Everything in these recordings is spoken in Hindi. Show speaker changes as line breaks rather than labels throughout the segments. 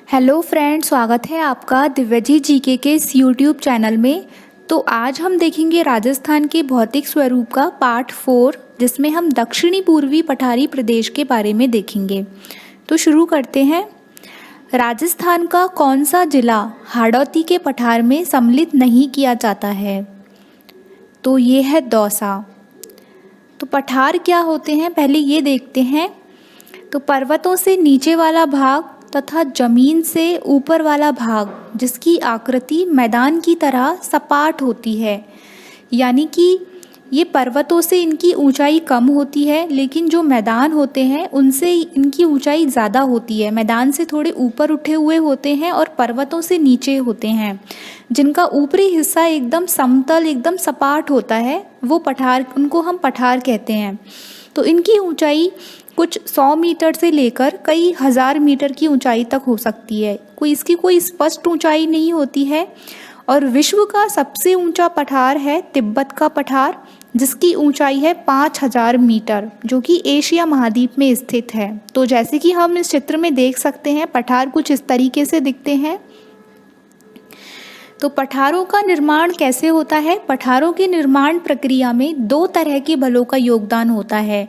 हेलो फ्रेंड, स्वागत है आपका दिव्यजी जीके के इस यूट्यूब चैनल में। तो आज हम देखेंगे राजस्थान के भौतिक स्वरूप का पार्ट 4, जिसमें हम दक्षिणी पूर्वी पठारी प्रदेश के बारे में देखेंगे। तो शुरू करते हैं। राजस्थान का कौन सा जिला हाड़ौती के पठार में सम्मिलित नहीं किया जाता है? तो ये है दौसा। तो पठार क्या होते हैं, पहले ये देखते हैं। तो पर्वतों से नीचे वाला भाग तथा जमीन से ऊपर वाला भाग जिसकी आकृति मैदान की तरह सपाट होती है, यानी कि ये पर्वतों से इनकी ऊंचाई कम होती है, लेकिन जो मैदान होते हैं उनसे इनकी ऊंचाई ज़्यादा होती है। मैदान से थोड़े ऊपर उठे हुए होते हैं और पर्वतों से नीचे होते हैं। जिनका ऊपरी हिस्सा एकदम समतल, एकदम सपाट होता है, वो पठार, उनको हम पठार कहते हैं। तो इनकी ऊंचाई कुछ 100 मीटर से लेकर कई हज़ार मीटर की ऊंचाई तक हो सकती है। इसकी कोई स्पष्ट ऊंचाई नहीं होती है। और विश्व का सबसे ऊंचा पठार है तिब्बत का पठार, जिसकी ऊंचाई है 5000 मीटर, जो कि एशिया महाद्वीप में स्थित है। तो जैसे कि हम इस चित्र में देख सकते हैं, पठार कुछ इस तरीके से दिखते हैं। तो पठारों का निर्माण कैसे होता है? पठारों के निर्माण प्रक्रिया में 2 तरह के बलों का योगदान होता है।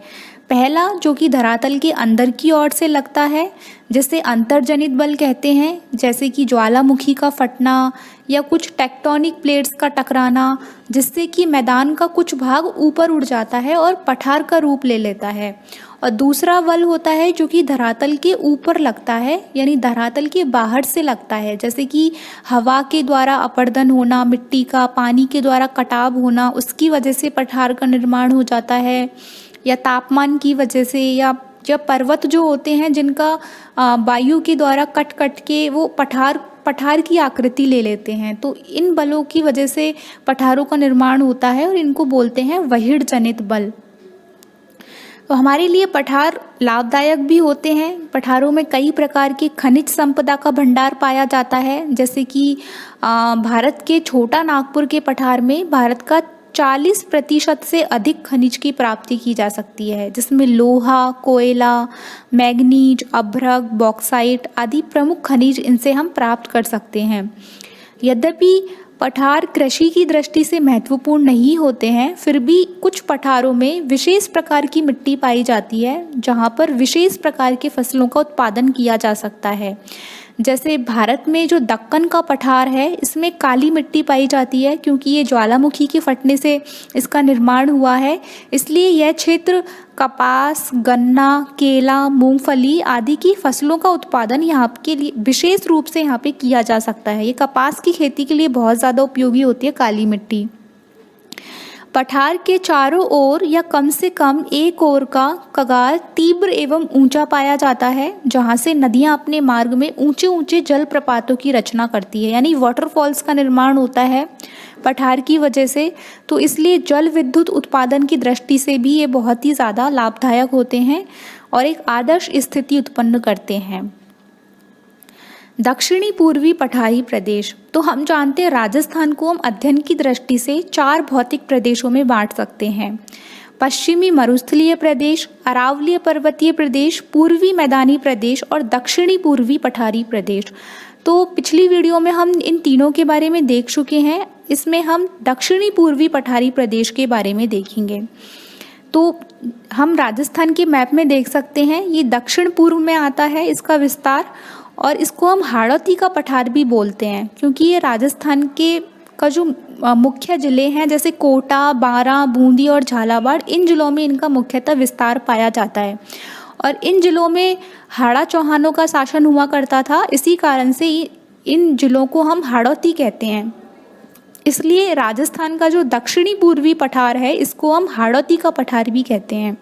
पहला, जो कि धरातल के अंदर की ओर से लगता है, जिसे अंतर्जनित बल कहते हैं, जैसे कि ज्वालामुखी का फटना या कुछ टेक्टोनिक प्लेट्स का टकराना, जिससे कि मैदान का कुछ भाग ऊपर उड़ जाता है और पठार का रूप ले लेता है। और दूसरा बल होता है जो कि धरातल के ऊपर लगता है, यानी धरातल के बाहर से लगता है, जैसे कि हवा के द्वारा अपरदन होना, मिट्टी का पानी के द्वारा कटाव होना, उसकी वजह से पठार का निर्माण हो जाता है, या तापमान की वजह से, या जब पर्वत जो होते हैं जिनका वायु के द्वारा कट कट के वो पठार की आकृति ले लेते हैं। तो इन बलों की वजह से पठारों का निर्माण होता है और इनको बोलते हैं वहीड़ जनित बल। तो हमारे लिए पठार लाभदायक भी होते हैं। पठारों में कई प्रकार की खनिज संपदा का भंडार पाया जाता है, जैसे कि भारत के छोटा नागपुर के पठार में भारत का 40% से अधिक खनिज की प्राप्ति की जा सकती है, जिसमें लोहा, कोयला, मैग्नीज, अभ्रक, बॉक्साइट आदि प्रमुख खनिज इनसे हम प्राप्त कर सकते हैं। यद्यपि पठार कृषि की दृष्टि से महत्वपूर्ण नहीं होते हैं, फिर भी कुछ पठारों में विशेष प्रकार की मिट्टी पाई जाती है, जहाँ पर विशेष प्रकार के फसलों का उत्पादन किया जा सकता है। जैसे भारत में जो दक्कन का पठार है, इसमें काली मिट्टी पाई जाती है, क्योंकि ये ज्वालामुखी के फटने से इसका निर्माण हुआ है। इसलिए यह क्षेत्र कपास, गन्ना, केला, मूंगफली आदि की फसलों का उत्पादन यहाँ के लिए विशेष रूप से यहाँ पे किया जा सकता है। ये कपास की खेती के लिए बहुत ज़्यादा उपयोगी होती है काली मिट्टी। पठार के चारों ओर या कम से कम एक ओर का कगार तीव्र एवं ऊंचा पाया जाता है, जहां से नदियां अपने मार्ग में ऊंचे ऊंचे जलप्रपातों की रचना करती है, यानी वाटरफॉल्स का निर्माण होता है पठार की वजह से। तो इसलिए जल विद्युत उत्पादन की दृष्टि से भी ये बहुत ही ज़्यादा लाभदायक होते हैं और एक आदर्श स्थिति उत्पन्न करते हैं। दक्षिणी पूर्वी पठारी प्रदेश। तो हम जानते हैं राजस्थान को हम अध्ययन की दृष्टि से 4 भौतिक प्रदेशों में बांट सकते हैं। पश्चिमी मरुस्थलीय प्रदेश, अरावलीय पर्वतीय प्रदेश, पूर्वी मैदानी प्रदेश और दक्षिणी पूर्वी पठारी प्रदेश। तो पिछली वीडियो में हम इन तीनों के बारे में देख चुके हैं। इसमें हम दक्षिणी पूर्वी पठारी प्रदेश के बारे में देखेंगे। तो हम राजस्थान के मैप में देख सकते हैं, ये दक्षिण पूर्व में आता है इसका विस्तार, और इसको हम हाड़ौती का पठार भी बोलते हैं, क्योंकि ये राजस्थान के का जो मुख्य ज़िले हैं, जैसे कोटा, बारां, बूंदी और झालावाड़, इन ज़िलों में इनका मुख्यतः विस्तार पाया जाता है। और इन ज़िलों में हाड़ा चौहानों का शासन हुआ करता था, इसी कारण से इन ज़िलों को हम हाड़ौती कहते हैं। इसलिए राजस्थान का जो दक्षिणी पूर्वी पठार है, इसको हम हाड़ौती का पठार भी कहते हैं।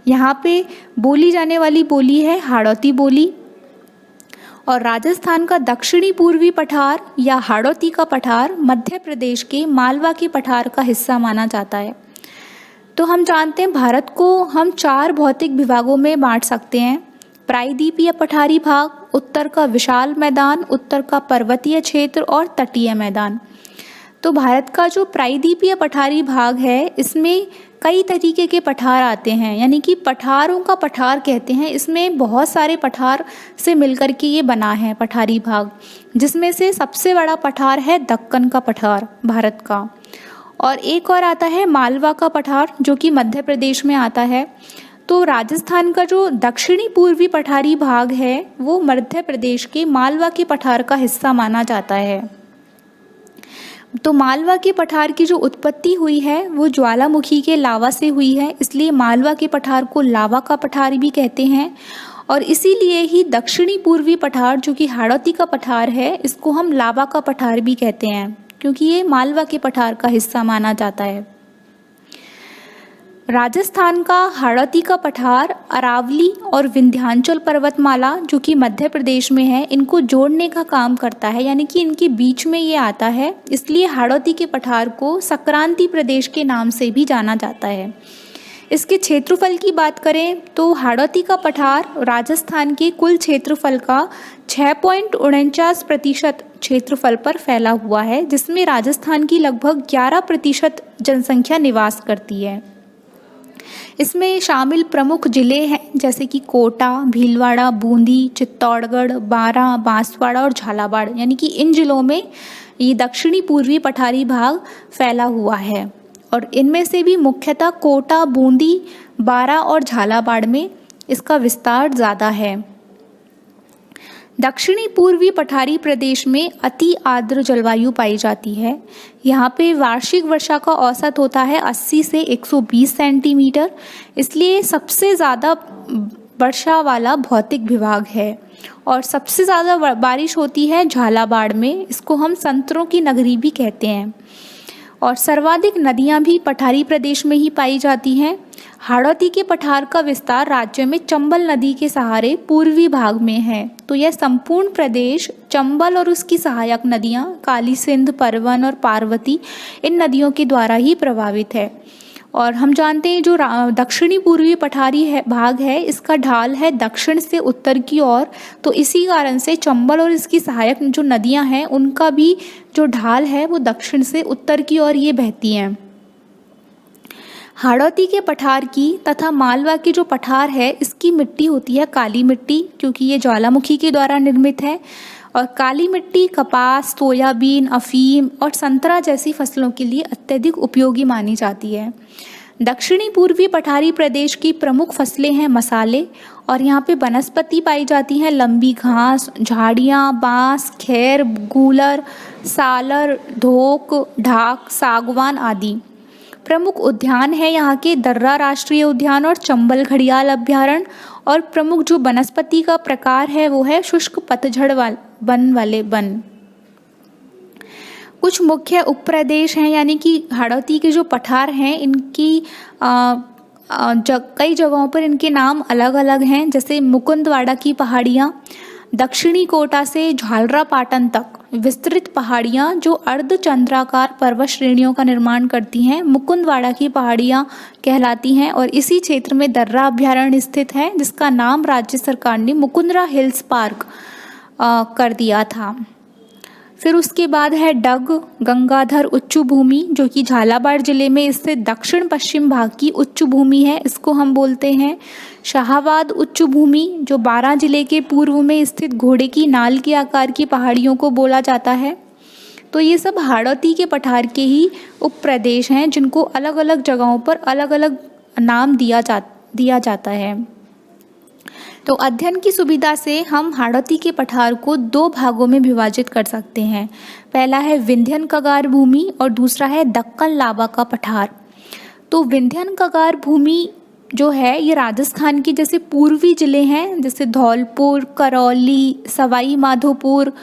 यहाँ पे बोली जाने वाली बोली है हाड़ौती बोली। और राजस्थान का दक्षिणी पूर्वी पठार या हाड़ौती का पठार मध्य प्रदेश के मालवा के पठार का हिस्सा माना जाता है। तो हम जानते हैं भारत को हम 4 भौतिक विभागों में बांट सकते हैं। प्रायद्वीपीय पठारी भाग, उत्तर का विशाल मैदान, उत्तर का पर्वतीय क्षेत्र और तटीय मैदान। तो भारत का जो प्रायद्वीपीय पठारी भाग है, इसमें कई तरीके के पठार आते हैं, यानी कि पठारों का पठार कहते हैं। इसमें बहुत सारे पठार से मिलकर के ये बना है पठारी भाग, जिसमें से सबसे बड़ा पठार है दक्कन का पठार भारत का। और एक और आता है मालवा का पठार, जो कि मध्य प्रदेश में आता है। तो राजस्थान का जो दक्षिणी पूर्वी पठारी भाग है वो मध्य प्रदेश के मालवा के पठार का हिस्सा माना जाता है। तो मालवा के पठार की जो उत्पत्ति हुई है वो ज्वालामुखी के लावा से हुई है, इसलिए मालवा के पठार को लावा का पठार भी कहते हैं। और इसीलिए ही दक्षिणी पूर्वी पठार जो कि हाड़ौती का पठार है, इसको हम लावा का पठार भी कहते हैं, क्योंकि ये मालवा के पठार का हिस्सा माना जाता है। राजस्थान का हाड़ौती का पठार अरावली और विंध्याचल पर्वतमाला जो कि मध्य प्रदेश में है, इनको जोड़ने का काम करता है, यानी कि इनके बीच में ये आता है। इसलिए हाड़ौती के पठार को संक्रांति प्रदेश के नाम से भी जाना जाता है। इसके क्षेत्रफल की बात करें तो हाड़ौती का पठार राजस्थान के कुल क्षेत्रफल का 6.49% क्षेत्रफल पर फैला हुआ है, जिसमें राजस्थान की लगभग 11% जनसंख्या निवास करती है। इसमें शामिल प्रमुख जिले हैं जैसे कि कोटा, भीलवाड़ा, बूंदी, चित्तौड़गढ़, बारां, बांसवाड़ा और झालावाड़, यानी कि इन जिलों में ये दक्षिणी पूर्वी पठारी भाग फैला हुआ है। और इनमें से भी मुख्यतः कोटा, बूंदी, बारां और झालावाड़ में इसका विस्तार ज़्यादा है। दक्षिणी पूर्वी पठारी प्रदेश में अति आर्द्र जलवायु पाई जाती है। यहाँ पे वार्षिक वर्षा का औसत होता है 80 से 120 सेंटीमीटर, इसलिए सबसे ज़्यादा वर्षा वाला भौतिक विभाग है। और सबसे ज़्यादा बारिश होती है झालावाड़ में, इसको हम संतरों की नगरी भी कहते हैं। और सर्वाधिक नदियाँ भी पठारी प्रदेश में ही पाई जाती हैं। हाड़ौती के पठार का विस्तार राज्य में चंबल नदी के सहारे पूर्वी भाग में है। तो यह संपूर्ण प्रदेश चंबल और उसकी सहायक नदियाँ काली सिंध, परवन और पार्वती, इन नदियों के द्वारा ही प्रभावित है। और हम जानते हैं जो दक्षिणी पूर्वी पठारी है भाग है, इसका ढाल है दक्षिण से उत्तर की ओर। तो इसी कारण से चंबल और इसकी सहायक जो नदियां हैं उनका भी जो ढाल है वो दक्षिण से उत्तर की ओर ये बहती हैं। हाड़ौती के पठार की तथा मालवा की जो पठार है इसकी मिट्टी होती है काली मिट्टी, क्योंकि ये ज्वालामुखी के द्वारा निर्मित है। और काली मिट्टी कपास, सोयाबीन, अफीम और संतरा जैसी फसलों के लिए अत्यधिक उपयोगी मानी जाती है। दक्षिणी पूर्वी पठारी प्रदेश की प्रमुख फसलें हैं मसाले, और यहाँ पे वनस्पति पाई जाती हैं लंबी घास, झाड़ियाँ, बांस, खैर, गूलर, सालर, धोक, ढाक, सागवान आदि। प्रमुख उद्यान है यहाँ के दर्रा राष्ट्रीय उद्यान और चंबल घड़ियाल अभ्यारण्य। और प्रमुख जो वनस्पति का प्रकार है वो है शुष्क पतझड़ वन वाले वन। कुछ मुख्य उपप्रदेश हैं, यानी कि हाड़ौती के जो पठार हैं इनकी कई जगहों पर इनके नाम अलग अलग हैं, जैसे मुकुंदवाड़ा की पहाड़ियाँ, दक्षिणी कोटा से झालरा पाटन तक विस्तृत पहाड़ियाँ जो अर्धचंद्राकार पर्वत श्रेणियों का निर्माण करती हैं, मुकुंदवाड़ा की पहाड़ियाँ कहलाती हैं। और इसी क्षेत्र में दर्रा अभ्यारण्य स्थित है, जिसका नाम राज्य सरकार ने मुकुंदरा हिल्स पार्क कर दिया था। फिर उसके बाद है डग गंगाधर उच्च भूमि, जो कि झालावाड़ जिले में स्थित दक्षिण पश्चिम भाग की उच्च भूमि है, इसको हम बोलते हैं शाहाबाद उच्च भूमि, जो बारां जिले के पूर्व में स्थित घोड़े की नाल के आकार की पहाड़ियों को बोला जाता है। तो ये सब हाड़ौती के पठार के ही उप प्रदेश हैं, जिनको अलग अलग जगहों पर अलग अलग नाम दिया जाता है। तो अध्ययन की सुविधा से हम हाड़ौती के पठार को दो भागों में विभाजित कर सकते हैं। पहला है विंध्यन कगार भूमि और दूसरा है दक्कन लावा का पठार। तो विंध्यन कगार भूमि जो है ये राजस्थान के जैसे पूर्वी जिले हैं, जैसे धौलपुर, करौली, सवाई माधोपुर,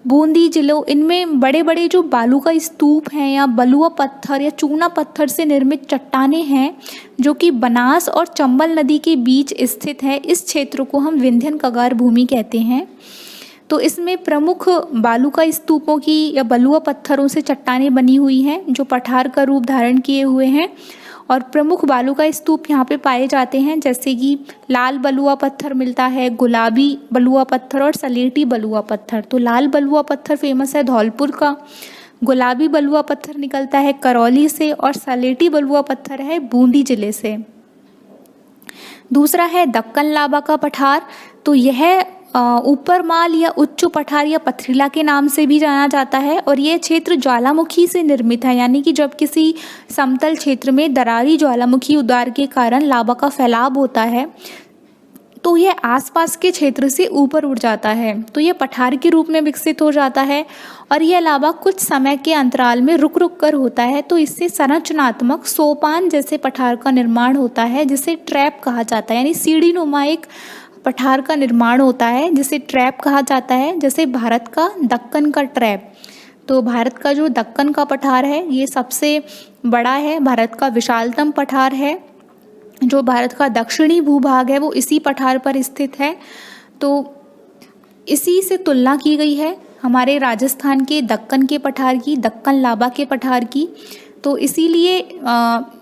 बूंदी जिलों, इनमें बड़े बड़े जो बालू का स्तूप हैं या बलुआ पत्थर या चूना पत्थर से निर्मित चट्टानें हैं, जो कि बनास और चंबल नदी के बीच स्थित है। इस क्षेत्र को हम विंध्यन कगार भूमि कहते हैं। तो इसमें प्रमुख बालू का स्तूपों की या बलुआ पत्थरों से चट्टानें बनी हुई हैं, जो पठार का रूप धारण किए हुए हैं। और प्रमुख बालू का स्तूप यहाँ पे पाए जाते हैं, जैसे कि लाल बलुआ पत्थर मिलता है, गुलाबी बलुआ पत्थर और सलेटी बलुआ पत्थर। तो लाल बलुआ पत्थर फेमस है धौलपुर का, गुलाबी बलुआ पत्थर निकलता है करौली से और सलेटी बलुआ पत्थर है बूंदी जिले से। दूसरा है दक्कन लाबा का पठार। तो यह ऊपर माल या उच्च पठार या पथरीला के नाम से भी जाना जाता है और यह क्षेत्र ज्वालामुखी से निर्मित है, यानी कि जब किसी समतल क्षेत्र में दरारी ज्वालामुखी उद्गार के कारण लावा का फैलाव होता है तो यह आसपास के क्षेत्र से ऊपर उठ जाता है, तो यह पठार के रूप में विकसित हो जाता है और यह लावा कुछ समय के अंतराल में रुक रुक कर होता है। तो इससे संरचनात्मक सोपान जैसे पठार का निर्माण होता है जिसे ट्रैप कहा जाता है, यानी सीढ़ी नुमा एक पठार का निर्माण होता है जिसे ट्रैप कहा जाता है, जैसे भारत का दक्कन का ट्रैप। तो भारत का जो दक्कन का पठार है ये सबसे बड़ा है, भारत का विशालतम पठार है। जो भारत का दक्षिणी भूभाग है वो इसी पठार पर स्थित है। तो इसी से तुलना की गई है हमारे राजस्थान के दक्कन के पठार की, दक्कन लाबा के पठार की। तो इसीलिए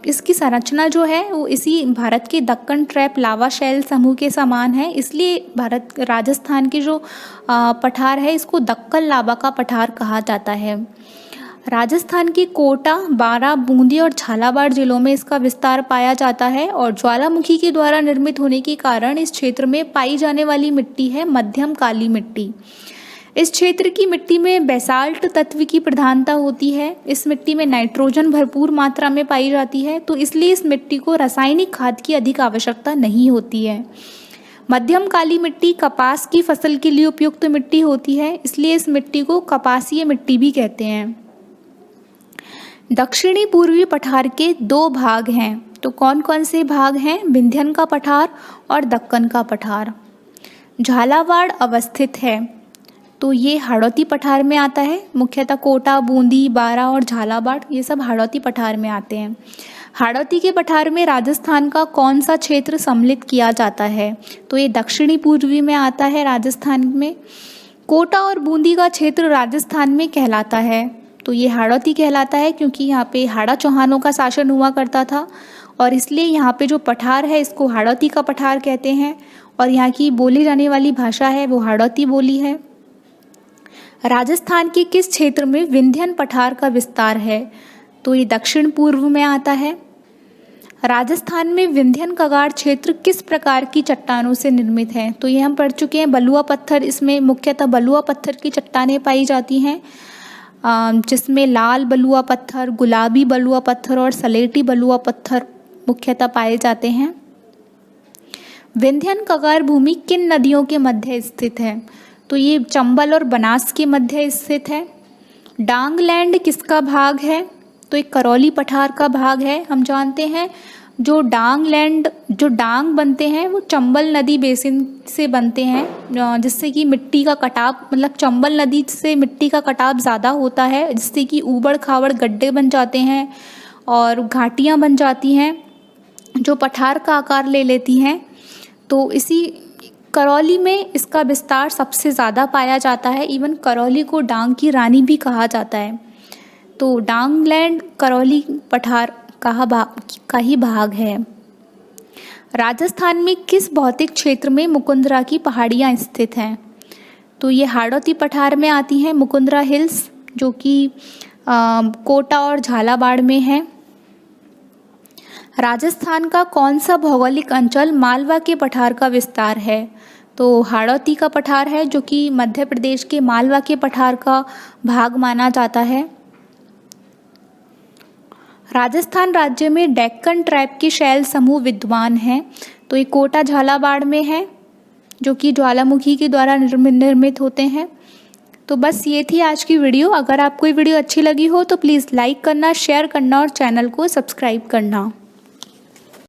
इसकी संरचना जो है वो इसी भारत के दक्कन ट्रैप लावा शैल समूह के समान है, इसलिए राजस्थान की जो पठार है इसको दक्कन लाबा का पठार कहा जाता है। राजस्थान के कोटा, बारां, बूंदी और झालावाड़ जिलों में इसका विस्तार पाया जाता है और ज्वालामुखी के द्वारा निर्मित होने के कारण इस क्षेत्र में पाई जाने वाली मिट्टी है मध्यम काली मिट्टी। इस क्षेत्र की मिट्टी में बेसाल्ट तत्व की प्रधानता होती है। इस मिट्टी में नाइट्रोजन भरपूर मात्रा में पाई जाती है, तो इसलिए इस मिट्टी को रासायनिक खाद की अधिक आवश्यकता नहीं होती है। मध्यम काली मिट्टी कपास की फसल के लिए उपयुक्त मिट्टी होती है, इसलिए इस मिट्टी को कपासीय मिट्टी भी कहते हैं। दक्षिणी पूर्वी पठार के दो भाग हैं, तो कौन कौन से भाग हैं? विंध्यन का पठार और दक्कन का पठार। झालावाड़ अवस्थित है, तो ये हाड़ौती पठार में आता है। मुख्यतः कोटा, बूंदी, बारां और झालावाड़ ये सब हाड़ौती पठार में आते हैं। हाड़ौती के पठार में राजस्थान का कौन सा क्षेत्र सम्मिलित किया जाता है? तो ये दक्षिणी पूर्वी में आता है राजस्थान में। कोटा और बूंदी का क्षेत्र राजस्थान में कहलाता है, तो ये हाड़ौती कहलाता है क्योंकि यहाँ पे हाड़ा चौहानों का शासन हुआ करता था और इसलिए यहाँ पे जो पठार है इसको हाड़ौती का पठार कहते हैं और यहाँ की बोली जाने वाली भाषा है वो हाड़ौती बोली है। राजस्थान के किस क्षेत्र में विंध्यन पठार का विस्तार है? तो ये दक्षिण पूर्व में आता है। राजस्थान में विंध्यन कगाड़ क्षेत्र किस प्रकार की चट्टानों से निर्मित है? तो ये हम पढ़ चुके हैं, बलुआ पत्थर। इसमें मुख्यतः बलुआ पत्थर की चट्टानें पाई जाती हैं, जिसमें लाल बलुआ पत्थर, गुलाबी बलुआ पत्थर और सलेटी बलुआ पत्थर मुख्यतः पाए जाते हैं। विंध्यन कगार भूमि किन नदियों के मध्य स्थित है? तो ये चंबल और बनास के मध्य स्थित है। डांगलैंड किसका भाग है? तो एक करौली पठार का भाग है। हम जानते हैं जो डांग बनते हैं वो चंबल नदी बेसिन से बनते हैं, जिससे कि मिट्टी का कटाव, मतलब चंबल नदी से मिट्टी का कटाव ज़्यादा होता है, जिससे कि ऊबड़ खाबड़ गड्ढे बन जाते हैं और घाटियाँ बन जाती हैं जो पठार का आकार ले लेती हैं। तो इसी करौली में इसका विस्तार सबसे ज़्यादा पाया जाता है। इवन करौली को डांग की रानी भी कहा जाता है। तो डांगलैंड करौली पठार का ही भाग है। राजस्थान में किस भौतिक क्षेत्र में मुकुंदरा की पहाड़ियाँ स्थित हैं? तो ये हाड़ौती पठार में आती हैं, मुकुंदरा हिल्स, जो कि कोटा और झालावाड़ में है। राजस्थान का कौन सा भौगोलिक अंचल मालवा के पठार का विस्तार है? तो हाड़ौती का पठार है, जो कि मध्य प्रदेश के मालवा के पठार का भाग माना जाता है। राजस्थान राज्य में डेक्कन ट्रैप के शैल समूह विद्यमान हैं, तो ये कोटा झालावाड़ में है, जो कि ज्वालामुखी के द्वारा निर्मित होते हैं। तो बस ये थी आज की वीडियो। अगर आपको ये वीडियो अच्छी लगी हो तो प्लीज़ लाइक करना, शेयर करना और चैनल को सब्सक्राइब करना।